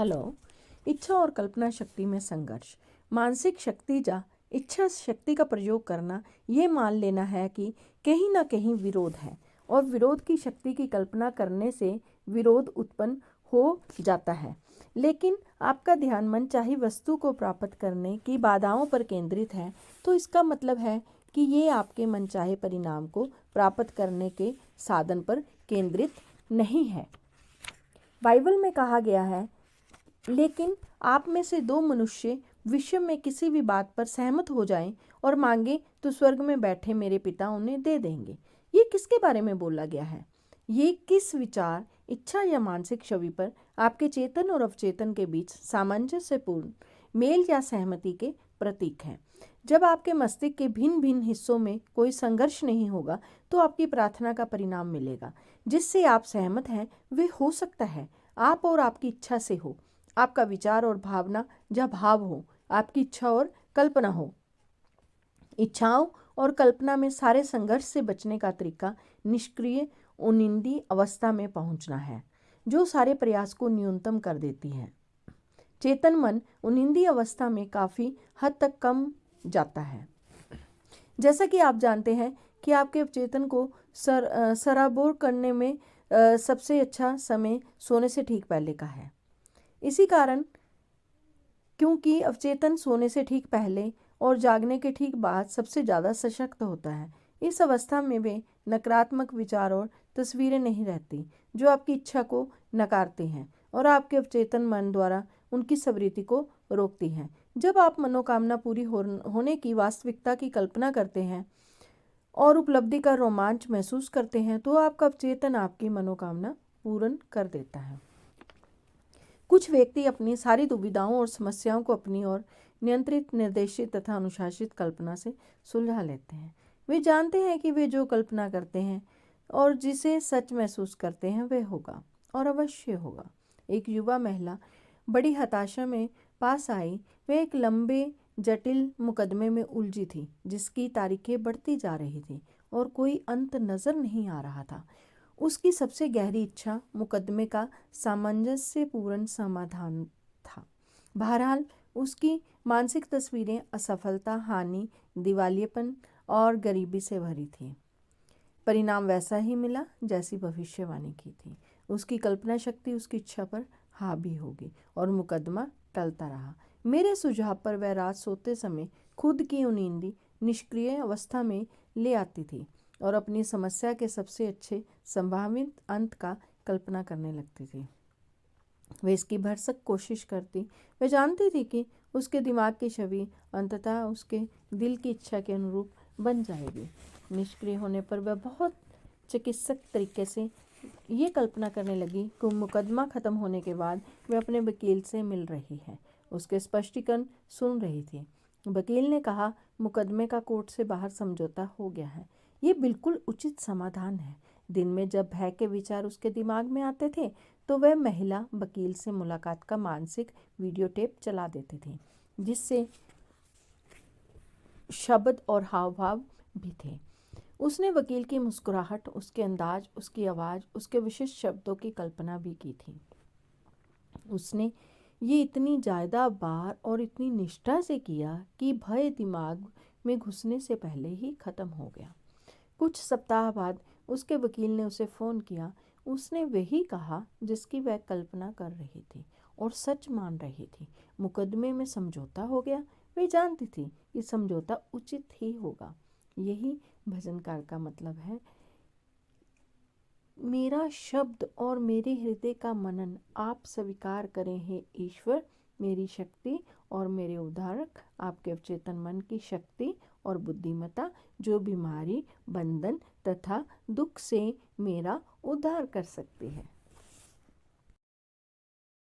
Hello. इच्छा और कल्पना शक्ति में संघर्ष। मानसिक शक्ति या इच्छा शक्ति का प्रयोग करना ये मान लेना है कि कहीं ना कहीं विरोध है और विरोध की शक्ति की कल्पना करने से विरोध उत्पन्न हो जाता है। लेकिन आपका ध्यान मनचाही वस्तु को प्राप्त करने की बाधाओं पर केंद्रित है, तो इसका मतलब है कि ये आपके मनचाहे परिणाम को प्राप्त करने के साधन पर केंद्रित नहीं है। बाइबल में कहा गया है, लेकिन आप में से दो मनुष्य विश्व में किसी भी बात पर सहमत हो जाएं और मांगे तो स्वर्ग में बैठे मेरे पिता उन्हें दे देंगे। ये किसके बारे में बोला गया है? ये किस विचार, इच्छा या मानसिक छवि पर आपके चेतन और अवचेतन के बीच सामंजस्यपूर्ण मेल या सहमति के प्रतीक है? जब आपके मस्तिष्क के भिन्न भिन्न हिस्सों में कोई संघर्ष नहीं होगा, तो आपकी प्रार्थना का परिणाम मिलेगा। जिससे आप सहमत हैं वे हो सकता है आप और आपकी इच्छा से हो, आपका विचार और भावना या भाव हो, आपकी इच्छा और कल्पना हो। इच्छाओं और कल्पना में सारे संघर्ष से बचने का तरीका निष्क्रिय उनिंदी अवस्था में पहुंचना है, जो सारे प्रयास को न्यूनतम कर देती है। चेतन मन उनिंदी अवस्था में काफ़ी हद तक कम जाता है। जैसा कि आप जानते हैं कि आपके अवचेतन को सराबोर करने में सबसे अच्छा समय सोने से ठीक पहले का है। इसी कारण क्योंकि अवचेतन सोने से ठीक पहले और जागने के ठीक बाद सबसे ज़्यादा सशक्त होता है। इस अवस्था में वे नकारात्मक विचार और तस्वीरें नहीं रहती जो आपकी इच्छा को नकारते हैं और आपके अवचेतन मन द्वारा उनकी स्वीकृति को रोकती हैं। जब आप मनोकामना पूरी होने की वास्तविकता की कल्पना करते हैं और उपलब्धि का रोमांच महसूस करते हैं, तो आपका अवचेतन आपकी मनोकामना पूर्ण कर देता है। कुछ व्यक्ति अपनी सारी दुविधाओं और समस्याओं को अपनी ओर नियंत्रित, निर्देशित तथा अनुशासित कल्पना से सुलझा लेते हैं। वे जानते हैं कि वे जो कल्पना करते हैं और जिसे सच महसूस करते हैं वह होगा और अवश्य होगा। एक युवा महिला बड़ी हताशा में पास आई। वह एक लंबे जटिल मुकदमे में उलझी थी जिसकी तारीखें बढ़ती जा रही थी और कोई अंत नजर नहीं आ रहा था। उसकी सबसे गहरी इच्छा मुकदमे का सामंजस्यपूर्ण समाधान था। बहरहाल उसकी मानसिक तस्वीरें असफलता, हानि, दिवालियेपन और गरीबी से भरी थी। परिणाम वैसा ही मिला जैसी भविष्यवाणी की थी। उसकी कल्पना शक्ति उसकी इच्छा पर हावी होगी और मुकदमा टलता रहा। मेरे सुझाव पर वह रात सोते समय खुद की उनींदी निष्क्रिय अवस्था में ले आती थी और अपनी समस्या के सबसे अच्छे संभावित अंत का कल्पना करने लगती थी। वह इसकी भरसक कोशिश करती। वह जानती थी कि उसके दिमाग की छवि अंततः उसके दिल की इच्छा के अनुरूप बन जाएगी। निष्क्रिय होने पर वह बहुत चिकित्सक तरीके से ये कल्पना करने लगी कि मुकदमा खत्म होने के बाद वह अपने वकील से मिल रही है, उसके स्पष्टीकरण सुन रही थी। वकील ने कहा, मुकदमे का कोर्ट से बाहर समझौता हो गया है। ये बिल्कुल उचित समाधान है। दिन में जब भय के विचार उसके दिमाग में आते थे तो वह महिला वकील से मुलाकात का मानसिक वीडियो टेप चला देती थी, जिससे शब्द और हाव भाव भी थे। उसने वकील की मुस्कुराहट, उसके अंदाज, उसकी आवाज़, उसके विशिष्ट शब्दों की कल्पना भी की थी। उसने ये इतनी ज़्यादा बार और इतनी निष्ठा से किया कि भय दिमाग में घुसने से पहले ही खत्म हो गया। कुछ सप्ताह बाद उसके वकील ने उसे फ़ोन किया। उसने वही कहा जिसकी वह कल्पना कर रही थी और सच मान रही थी। मुकदमे में समझौता हो गया। वे जानती थी कि समझौता उचित ही होगा। यही भजनकार का मतलब है। मेरा शब्द और मेरे हृदय का मनन आप स्वीकार करें हे ईश्वर। मेरी शक्ति और मेरे उद्धारक, आपके अवचेतन मन की शक्ति और बुद्धिमत्ता जो बीमारी, बंधन तथा दुख से मेरा उद्धार कर सकती है।